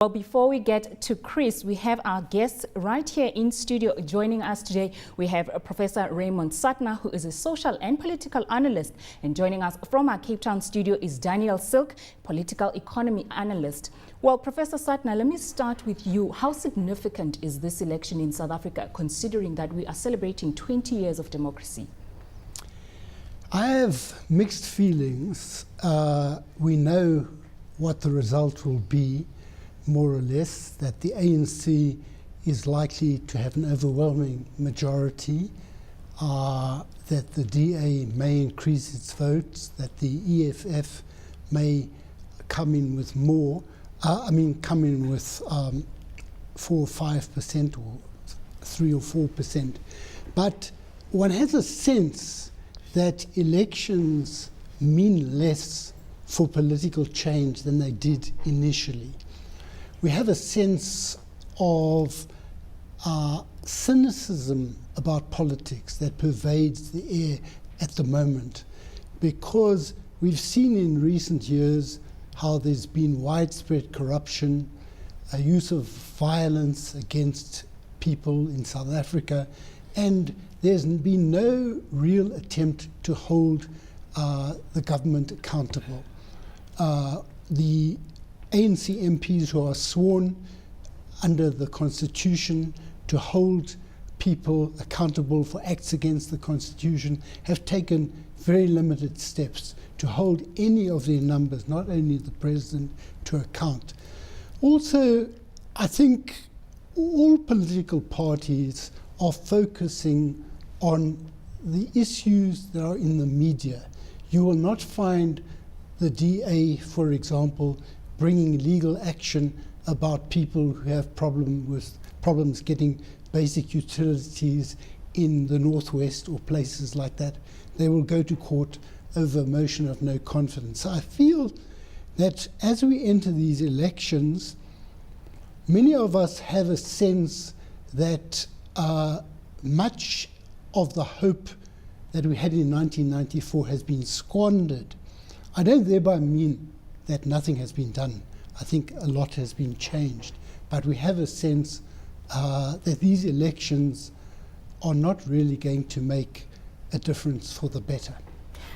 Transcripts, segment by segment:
Well, before we get to Chris, we have our guests right here in studio. Joining us today, we have Professor Raymond Suttner, who is a social and political analyst. And joining us from our Cape Town studio is Daniel Silke, political economy analyst. Well, Professor Suttner, let me start with you. How significant is this election in South Africa, considering that we are celebrating 20 years of democracy? I have mixed feelings. We know what the result will be, more or less, that the ANC is likely to have an overwhelming majority, that the DA may increase its votes, that the EFF may come in with more, come in with 4 or 5% or 3 or 4%. But one has a sense that elections mean less for political change than they did initially. We have a sense of cynicism about politics that pervades the air at the moment, because we've seen in recent years how there's been widespread corruption, a use of violence against people in South Africa, and there's been no real attempt to hold the government accountable. The ANC MPs who are sworn under the Constitution to hold people accountable for acts against the Constitution have taken very limited steps to hold any of their numbers, not only the President, to account. Also, I think all political parties are focusing on the issues that are in the media. You will not find the DA, for example, bringing legal action about people who have problems getting basic utilities in the Northwest or places like that. They will go to court over a motion of no confidence. So I feel that as we enter these elections, many of us have a sense that much of the hope that we had in 1994 has been squandered. I don't thereby mean that nothing has been done. I think a lot has been changed. But we have a sense that these elections are not really going to make a difference for the better.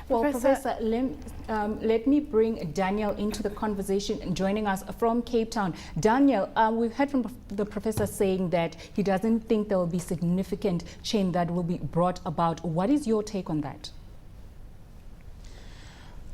Well, Professor, let me bring Daniel into the conversation, joining us from Cape Town. Daniel, we've heard from the professor saying that he doesn't think there will be significant change that will be brought about. What is your take on that?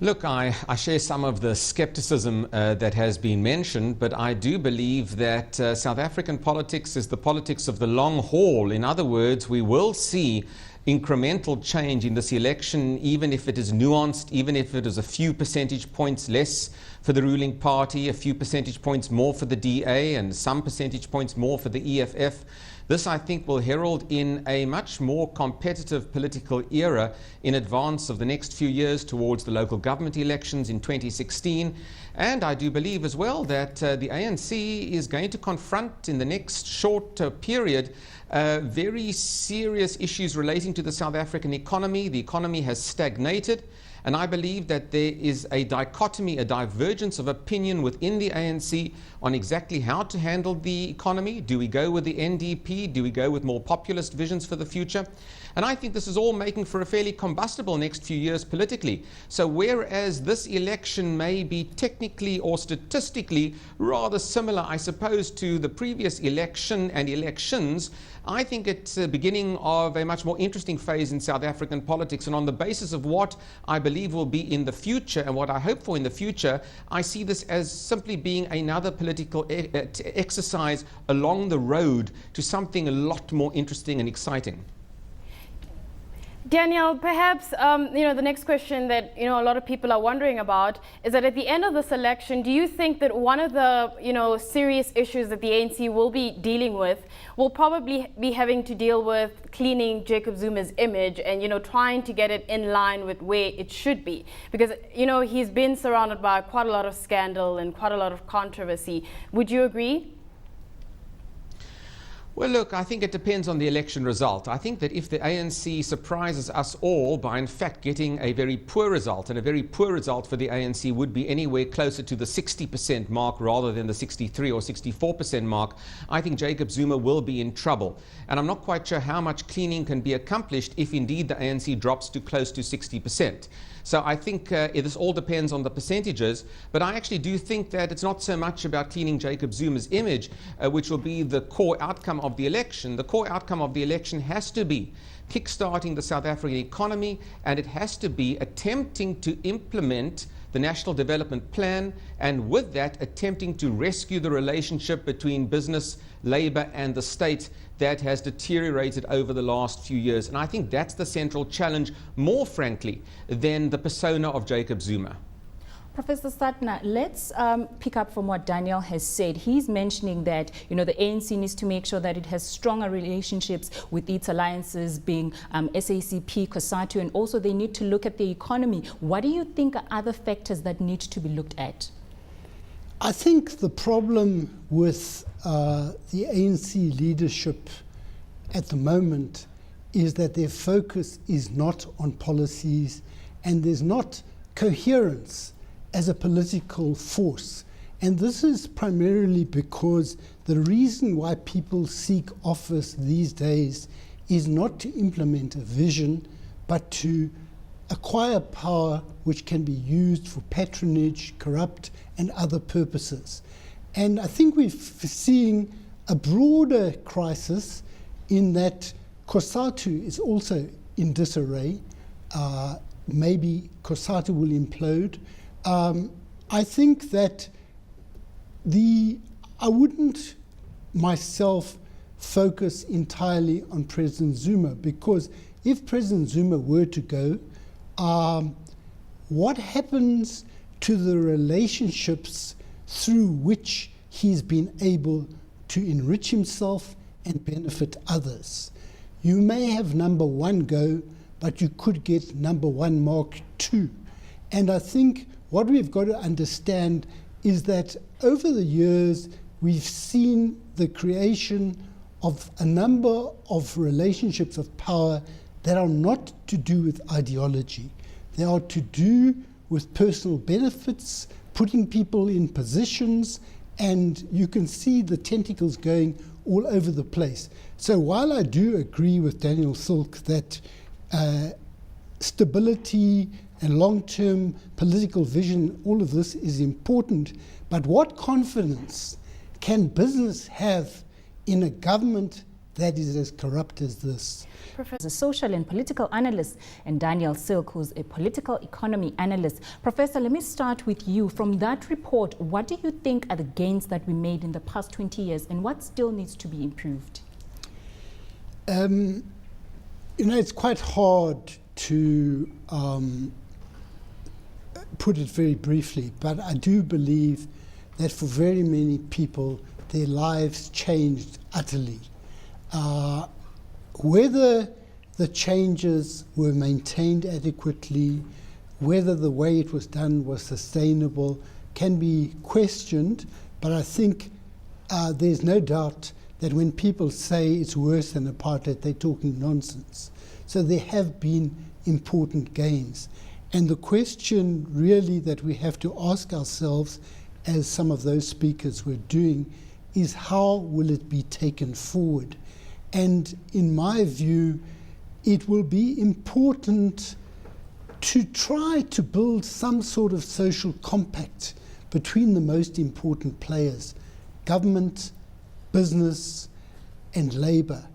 Look, I share some of the skepticism that has been mentioned, but I do believe that South African politics is the politics of the long haul. In other words, we will see incremental change in this election, even if it is nuanced, even if it is a few percentage points less for the ruling party, a few percentage points more for the DA, and some percentage points more for the EFF. This, I think, will herald in a much more competitive political era in advance of the next few years towards the local government elections in 2016. And I do believe as well that the ANC is going to confront in the next short period very serious issues relating to the South African economy. The economy has stagnated. And I believe that there is a dichotomy, a divergence of opinion within the ANC on exactly how to handle the economy. Do we go with the NDP? Do we go with more populist visions for the future? And I think this is all making for a fairly combustible next few years politically. So whereas this election may be technically or statistically rather similar, I suppose, to the previous election and elections, I think it's the beginning of a much more interesting phase in South African politics. And on the basis of what I believe will be in the future and what I hope for in the future, I see this as simply being another political exercise along the road to something a lot more interesting and exciting. Daniel, perhaps the next question that a lot of people are wondering about is that at the end of this election, do you think that one of the serious issues that the ANC will be dealing with will probably be having to deal with cleaning Jacob Zuma's image and trying to get it in line with where it should be? Because he's been surrounded by quite a lot of scandal and quite a lot of controversy. Would you agree? Well, look, I think it depends on the election result. I think that if the ANC surprises us all by, in fact, getting a very poor result, and a very poor result for the ANC would be anywhere closer to the 60% mark rather than the 63 or 64% mark, I think Jacob Zuma will be in trouble. And I'm not quite sure how much cleaning can be accomplished if indeed the ANC drops to close to 60%. So I think this all depends on the percentages, but I actually do think that it's not so much about cleaning Jacob Zuma's image, which will be the core outcome of the election. The core outcome of the election has to be kickstarting the South African economy, and it has to be attempting to implement the National Development Plan, and with that attempting to rescue the relationship between business, labor and the state that has deteriorated over the last few years. And I think that's the central challenge, more frankly, than the persona of Jacob Zuma. Professor Suttner, let's pick up from what Daniel has said. He's mentioning that, the ANC needs to make sure that it has stronger relationships with its alliances, being SACP, COSATU, and also they need to look at the economy. What do you think are other factors that need to be looked at? I think the problem with the ANC leadership at the moment is that their focus is not on policies, and there's not coherence as a political force. And this is primarily because the reason why people seek office these days is not to implement a vision, but to acquire power which can be used for patronage, corrupt, and other purposes. And I think we're seeing a broader crisis in that COSATU is also in disarray. Maybe COSATU will implode. I think that I wouldn't myself focus entirely on President Zuma, because if President Zuma were to go, what happens to the relationships through which he's been able to enrich himself and benefit others? You may have number one go, but you could get number one Mark II. And I think what we've got to understand is that over the years, we've seen the creation of a number of relationships of power that are not to do with ideology. They are to do with personal benefits, putting people in positions, and you can see the tentacles going all over the place. So while I do agree with Daniel Silke that stability and long-term political vision, all of this is important, but what confidence can business have in a government that is as corrupt as this? Professor, a social and political analyst, and Daniel Silke, who's a political economy analyst. Professor, let me start with you. From that report, what do you think are the gains that we made in the past 20 years, and what still needs to be improved? It's quite hard to put it very briefly, but I do believe that for very many people, their lives changed utterly. Whether the changes were maintained adequately, whether the way it was done was sustainable, can be questioned, but I think there's no doubt that when people say it's worse than apartheid, they're talking nonsense. So there have been important gains. And the question really that we have to ask ourselves, as some of those speakers were doing, is how will it be taken forward? And in my view, it will be important to try to build some sort of social compact between the most important players, government, business, and labor.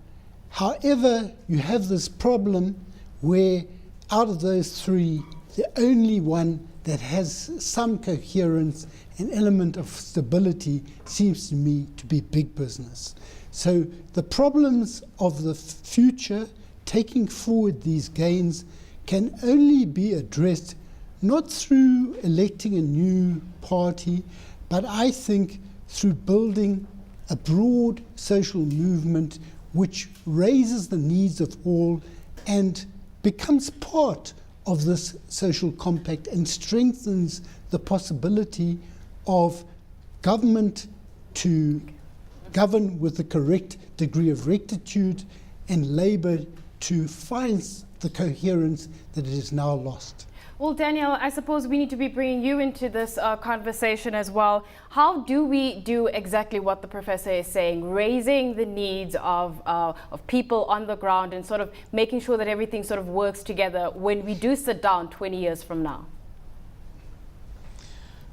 However, you have this problem where out of those three, the only one that has some coherence, an element of stability, seems to me to be big business. So the problems of the future, taking forward these gains, can only be addressed not through electing a new party, but I think through building a broad social movement which raises the needs of all and becomes part of this social compact and strengthens the possibility of government to govern with the correct degree of rectitude, and Labour to find the coherence that it has now lost. Well, Daniel, I suppose we need to be bringing you into this conversation as well. How do we do exactly what the professor is saying, raising the needs of people on the ground and sort of making sure that everything sort of works together when we do sit down 20 years from now?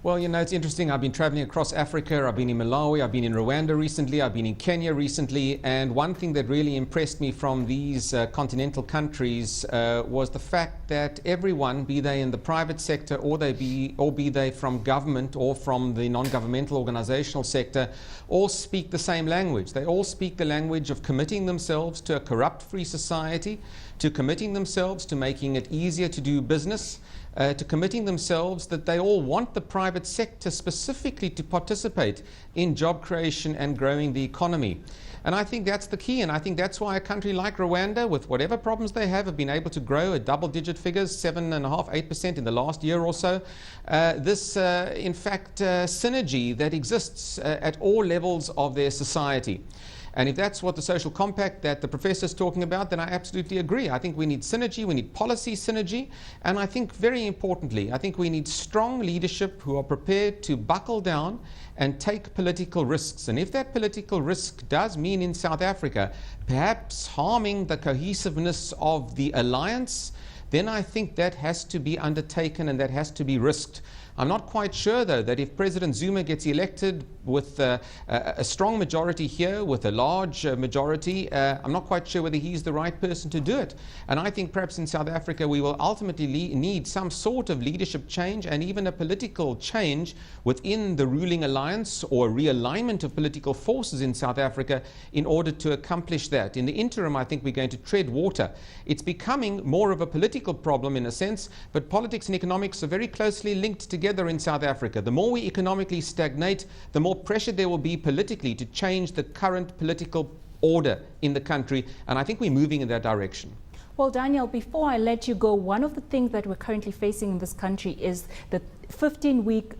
Well, you know, it's interesting. I've been traveling across Africa. I've been in Malawi. I've been in Rwanda recently. I've been in Kenya recently. And one thing that really impressed me from these continental countries was the fact that everyone, be they in the private sector or be they from government or from the non-governmental organizational sector, all speak the same language. They all speak the language of committing themselves to a corrupt-free society, to committing themselves to making it easier to do business, to committing themselves that they all want the private sector specifically to participate in job creation and growing the economy. And I think that's the key, and I think that's why a country like Rwanda, with whatever problems they have been able to grow at double-digit figures, 7.5%, 8% in the last year or so. In fact, synergy that exists at all levels of their society. And if that's what the social compact that the professor is talking about, then I absolutely agree. I think we need synergy, we need policy synergy, and I think very importantly, I think we need strong leadership who are prepared to buckle down and take political risks. And if that political risk does mean in South Africa perhaps harming the cohesiveness of the alliance, then I think that has to be undertaken and that has to be risked. I'm not quite sure, though, that if President Zuma gets elected with a strong majority here, with a large majority, I'm not quite sure whether he's the right person to do it. And I think perhaps in South Africa we will ultimately need some sort of leadership change and even a political change within the ruling alliance or realignment of political forces in South Africa in order to accomplish that. In the interim, I think we're going to tread water. It's becoming more of a political problem in a sense, but politics and economics are very closely linked together in South Africa. The more we economically stagnate, the more pressure there will be politically to change the current political order in the country, and I think we're moving in that direction. Well, Daniel, before I let you go, one of the things that we're currently facing in this country is the 15-week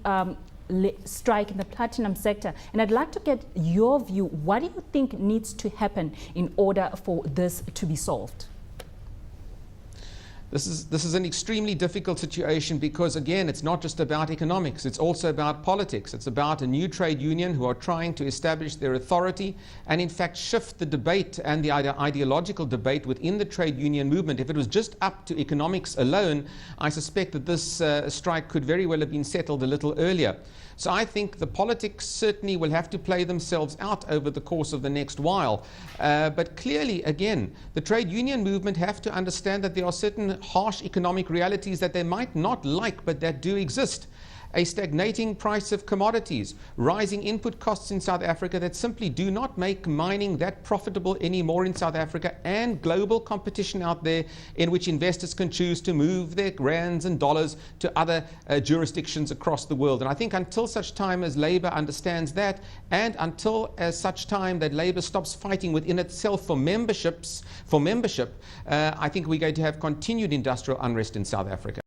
strike in the platinum sector, and I'd like to get your view. What do you think needs to happen in order for this to be solved? This is an extremely difficult situation because, again, it's not just about economics, it's also about politics. It's about a new trade union who are trying to establish their authority and, in fact, shift the debate and the ideological debate within the trade union movement. If it was just up to economics alone, I suspect that this strike could very well have been settled a little earlier. So I think the politics certainly will have to play themselves out over the course of the next while. But clearly, again, the trade union movement have to understand that there are certain harsh economic realities that they might not like, but that do exist. A stagnating price of commodities, rising input costs in South Africa that simply do not make mining that profitable anymore in South Africa, and global competition out there in which investors can choose to move their rands and dollars to other jurisdictions across the world. And I think until such time as Labour understands that, and until such time that Labour stops fighting within itself for membership, I think we're going to have continued industrial unrest in South Africa.